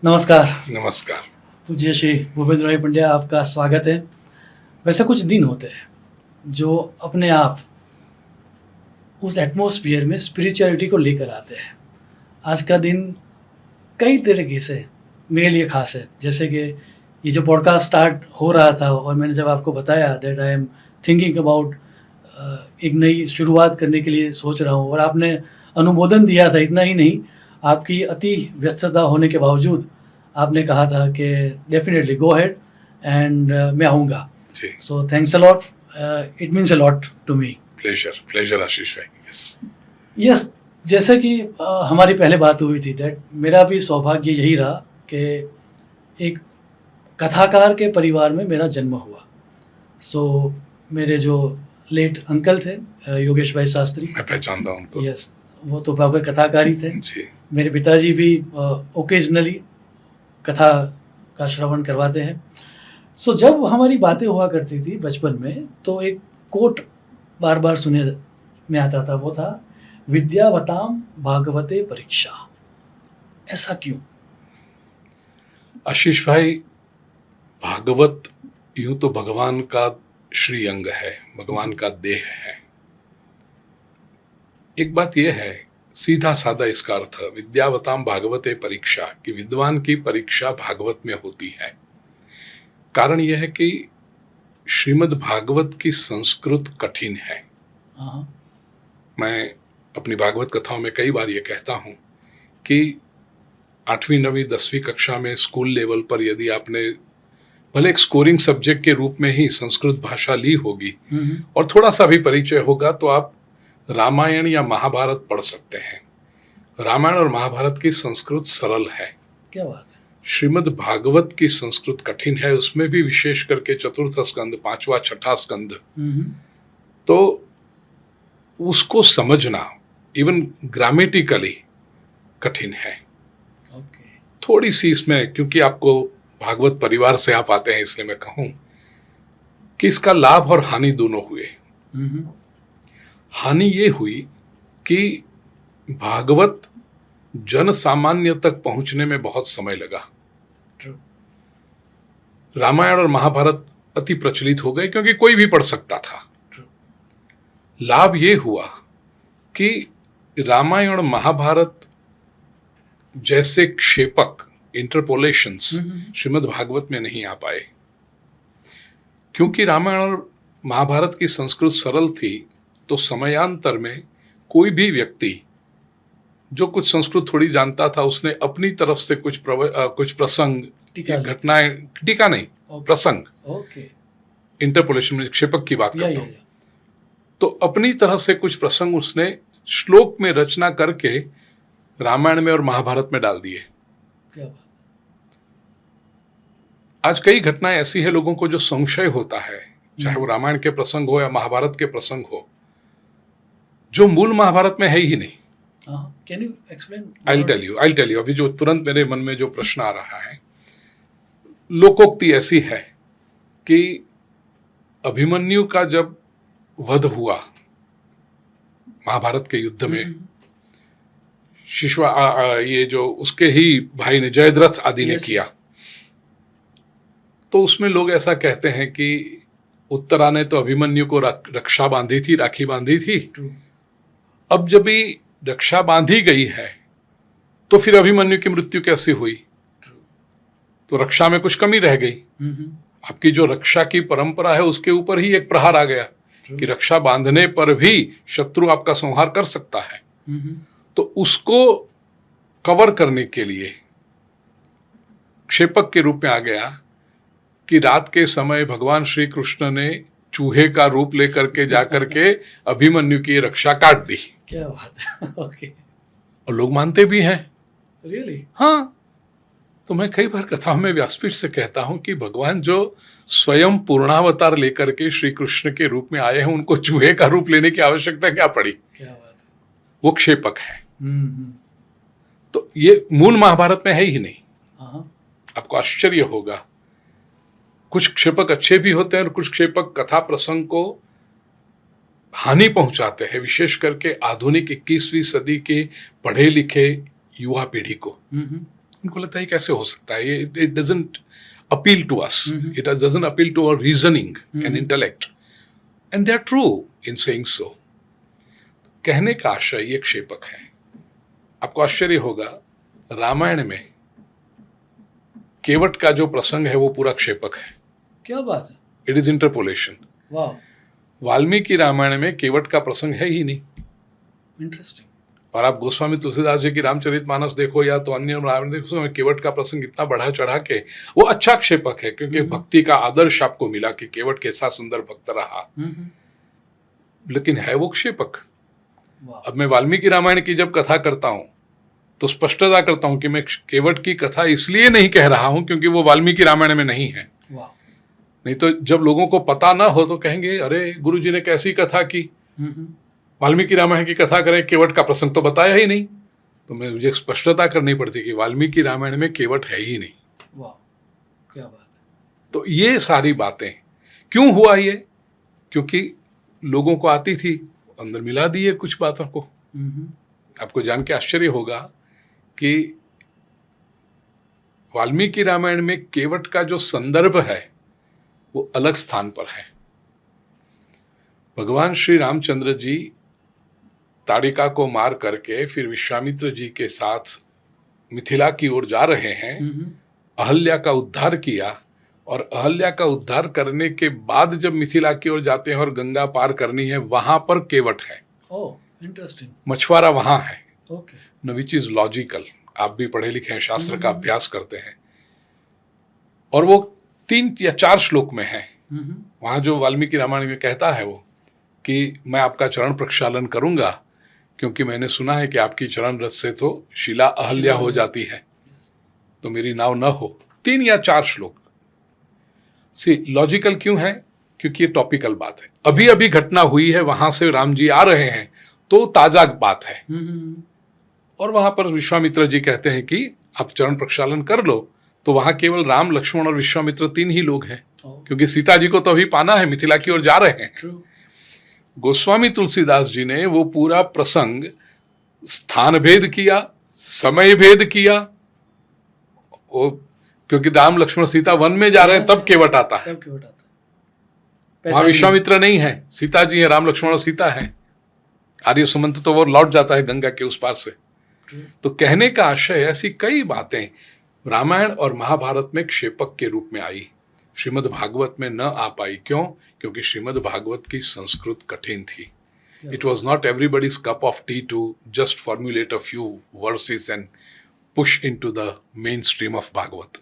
नमस्कार। नमस्कार। पूज्य श्री भूपेंद्र भाई पंड्या, आपका स्वागत है। वैसे कुछ दिन होते हैं जो अपने आप उस एटमॉस्फेयर में स्पिरिचुअलिटी को लेकर आते हैं। आज का दिन कई तरीके से मेरे लिए खास है। जैसे कि ये जो पॉडकास्ट स्टार्ट हो रहा था और मैंने जब आपको बताया that I am thinking about एक नई शुरुआत करने के लिए सोच रहा हूँ, और आपने अनुमोदन दिया था। इतना ही नहीं, आपकी अति व्यस्तता होने के बावजूद आपने कहा था कि डेफिनेटली गो अहेड एंड मैं आऊँगा। जी, so thanks a lot, it means a lot to me. Pleasure Ashish भाई। यस। यस, जैसे कि हमारी पहले बात हुई थी दैट मेरा भी सौभाग्य यही रहा कि एक कथाकार के परिवार में मेरा जन्म हुआ। सो मेरे जो लेट अंकल थे योगेश भाई शास्त्री, मैं पहचानता हूँ उनको। यस, वो तो प्रॉपर कथाकार ही थे। जी। मेरे पिताजी भी ओकेजनली कथा का श्रवण करवाते हैं। सो जब हमारी बातें हुआ करती थी बचपन में, तो एक कोट बार बार सुने में आता था, वो था विद्यावताम भागवते परीक्षा। ऐसा क्यों? आशीष भाई, भागवत यूं तो भगवान का श्री अंग है, भगवान का देह है। एक बात यह है, सीधा साधा इसका अर्थ, विद्यावताम भागवते परीक्षा, कि विद्वान की परीक्षा भागवत में होती है। कारण यह है कि श्रीमद् भागवत की संस्कृत कठिन है। हाँ, मैं अपनी भागवत कथाओं में कई बार ये कहता हूँ कि 8वीं 9वीं 10वीं कक्षा में स्कूल लेवल पर यदि आपने भले एक स्कोरिंग सब्जेक्ट के रूप में ही संस्कृत भाषा ली होगी और थोड़ा सा भी परिचय होगा, तो आप रामायण या महाभारत पढ़ सकते हैं। रामायण और महाभारत की संस्कृत सरल है। क्या बात है। श्रीमद् भागवत की संस्कृत कठिन है, उसमें भी विशेष करके चतुर्थ स्कंद, 5वां 6ठा स्कंद, तो उसको समझना इवन ग्रामेटिकली कठिन है। ओके। थोड़ी सी इसमें, क्योंकि आपको भागवत परिवार से आप आते हैं, इसलिए मैं कहूं कि इसका लाभ और हानि दोनों हुए। हानि ये हुई कि भागवत जन सामान्य तक पहुंचने में बहुत समय लगा। ट्रू। रामायण और महाभारत अति प्रचलित हो गए क्योंकि कोई भी पढ़ सकता था। ट्रू। लाभ ये हुआ कि रामायण महाभारत जैसे क्षेपक, इंटरपोलेशंस, श्रीमद् भागवत में नहीं आ पाए। क्योंकि रामायण और महाभारत की संस्कृत सरल थी, तो समयांतर में कोई भी व्यक्ति जो कुछ संस्कृत थोड़ी जानता था, उसने अपनी तरफ से कुछ प्रसंग, घटनाएं, टीका नहीं, प्रसंग, इंटरपोलेशन में क्षेपक की बात करता हूं, तो अपनी तरह से कुछ प्रसंग उसने श्लोक में रचना करके रामायण में और महाभारत में डाल दिए। क्या बात। आज कई घटनाएं ऐसी है, लोगों को जो संशय होता है, चाहे वो रामायण के प्रसंग हो या महाभारत के प्रसंग हो, जो मूल महाभारत में है ही नहीं। Can you explain? I'll tell you. अभी जो तुरंत मेरे मन में जो प्रश्न आ रहा है, लोकोक्ति ऐसी है कि अभिमन्यु का जब वध हुआ महाभारत के युद्ध में, ये जो उसके ही भाई ने, जयद्रथ आदि ने किया, तो उसमें लोग ऐसा कहते हैं कि उत्तरा ने तो अभिमन्यु को रक्षा बांधी थी, राखी बांधी थी। अब जब भी रक्षा बांधी गई है, तो फिर अभिमन्यु की मृत्यु कैसे हुई? तो रक्षा में कुछ कमी रह गई। आपकी जो रक्षा की परंपरा है, उसके ऊपर ही एक प्रहार आ गया कि रक्षा बांधने पर भी शत्रु आपका संहार कर सकता है। तो उसको कवर करने के लिए क्षेपक के रूप में आ गया कि रात के समय भगवान श्री कृष्ण ने चूहे का रूप लेकर के जाकर के अभिमन्यु की रक्षा काट दी। क्या बात है। ओके। और लोग मानते भी हैं। रियली? हाँ। तो मैं कई बार कथाओं में व्यासपीठ से कहता हूं कि भगवान जो स्वयं पूर्णावतार लेकर के श्री कृष्ण के रूप में आए हैं, उनको चूहे का रूप लेने की आवश्यकता क्या पड़ी? क्या बात है। वो क्षेपक है। तो ये मूल महाभारत में है ही नहीं। आपको आश्चर्य होगा, कुछ क्षेपक अच्छे भी होते हैं और कुछ क्षेपक कथा प्रसंग को हानि पहुंचाते हैं, विशेष करके आधुनिक 21वीं सदी के पढ़े लिखे युवा पीढ़ी को। उनको लगता है ये कैसे हो सकता है, ये it doesn't appeal to us, it doesn't appeal to our reasoning and intellect, and they are true in saying so. कहने का आशय ये क्षेपक है। आपको आश्चर्य होगा, रामायण में केवट का जो प्रसंग है वो पूरा क्षेपक है। क्या बात है, इट इज इंटरपोलेशन। वाह, वाल्मीकि रामायण में केवट का प्रसंग है ही नहीं। इंटरेस्टिंग। और आप गोस्वामी तुलसीदास जी की रामचरितमानस देखो या तो अन्य रामायण देखो, उसमें केवट का प्रसंग इतना बढ़ा चढ़ा के, वो अच्छा क्षेपक है क्योंकि भक्ति का आदर्श आपको मिला कि केवट कैसा सुंदर भक्त रहा, लेकिन है वो क्षेपक। अब मैं वाल्मीकि रामायण की जब कथा करता हूं तो स्पष्टता करता हूं कि मैं केवट की कथा इसलिए नहीं कह रहा हूं क्योंकि वो वाल्मीकि रामायण में नहीं है। नहीं तो जब लोगों को पता ना हो तो कहेंगे अरे गुरु जी ने कैसी कथा की, वाल्मीकि रामायण की कथा करें, केवट का प्रसंग तो बताया ही नहीं। तो मुझे स्पष्टता करनी पड़ती कि वाल्मीकि रामायण में केवट है ही नहीं। वाह, क्या बात है। तो ये सारी बातें क्यों हुआ ये, क्योंकि लोगों को आती थी, अंदर मिला दी है कुछ बातों को। आपको जान के आश्चर्य होगा कि वाल्मीकि रामायण में केवट का जो संदर्भ है वो अलग स्थान पर है। भगवान श्री रामचंद्र जी ताड़िका को मार करके फिर विश्वामित्र जी के साथ मिथिला की ओर जा रहे हैं, अहल्या का उद्धार किया, और अहल्या का उद्धार करने के बाद जब मिथिला की ओर जाते हैं और गंगा पार करनी है, वहां पर केवट है। ओह, इंटरेस्टिंग। मछुआरा वहां है। ओके। न विच इज लॉजिकल। आप भी पढ़े लिखे हैं, शास्त्र का अभ्यास करते हैं, और वो 3 या 4 श्लोक में है। वहां जो वाल्मीकि रामायण में कहता है वो कि मैं आपका चरण प्रक्षालन करूंगा क्योंकि मैंने सुना है कि आपकी चरण रस से तो शिला अहल्या हो जाती है, तो मेरी नाव न हो। 3 या 4 श्लोक। लॉजिकल क्यों है? क्योंकि ये टॉपिकल बात है, अभी अभी घटना हुई है, वहां से राम जी आ रहे हैं तो ताजा बात है। और वहां पर विश्वामित्र जी कहते हैं कि आप चरण प्रक्षालन कर लो, तो वहां केवल राम, लक्ष्मण और विश्वामित्र 3 ही लोग हैं, क्योंकि सीता जी को तो अभी पाना है, मिथिला की ओर जा रहे हैं। गोस्वामी तुलसीदास जी ने वो पूरा प्रसंग स्थान भेद किया, समय भेद किया, वो क्योंकि राम, लक्ष्मण, सीता वन में जा रहे हैं तब केवट आता है। वहां विश्वामित्र नहीं है, सीता जी है, राम, लक्ष्मण और सीता है। आर्य सुमंत तो वो लौट जाता है गंगा के उस पार से। तो कहने का आशय, ऐसी कई बातें रामायण और महाभारत में क्षेपक के रूप में आई, श्रीमद् भागवत में न आ पाई। क्यों? क्योंकि श्रीमद् भागवत की संस्कृत कठिन थी। It was not everybody's cup of T to just formulate a few versus and push in to the main stream of Bhagavat.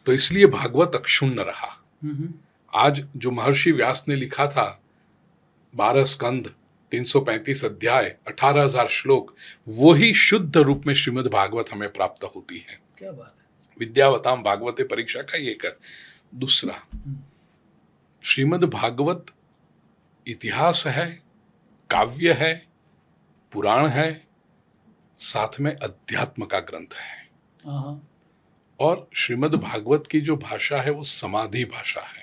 तो इसलिए भागवत अक्षुण्ण रहा। आज जो महर्षि व्यास ने लिखा था, 12 स्कंद, 335 अध्याय, 18,000 श्लोक, वही शुद्ध रूप में श्रीमद् भागवत हमें प्राप्त होती है। क्या बात है। विद्यावताम भागवते परीक्षा का ये कर। दूसरा, श्रीमद् भागवत इतिहास है, काव्य है, पुराण है, साथ में अध्यात्म का ग्रंथ है। और श्रीमद् भागवत की जो भाषा है वो समाधि भाषा है।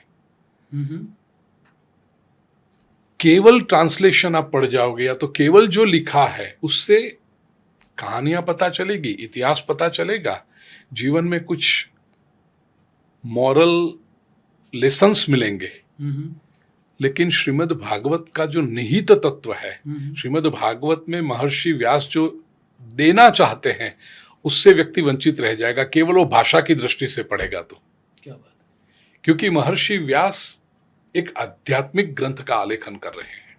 केवल ट्रांसलेशन आप पढ़ जाओगे या तो केवल जो लिखा है उससे कहानियां पता चलेगी, इतिहास पता चलेगा, जीवन में कुछ मॉरल लेसन्स मिलेंगे। लेकिन श्रीमद् भागवत का जो निहित तत्व है, श्रीमद् भागवत में महर्षि व्यास जो देना चाहते हैं उससे व्यक्ति वंचित रह जाएगा, केवल वो भाषा की दृष्टि से पढ़ेगा तो। क्या बात है। क्योंकि महर्षि व्यास एक आध्यात्मिक ग्रंथ का आलेखन कर रहे हैं।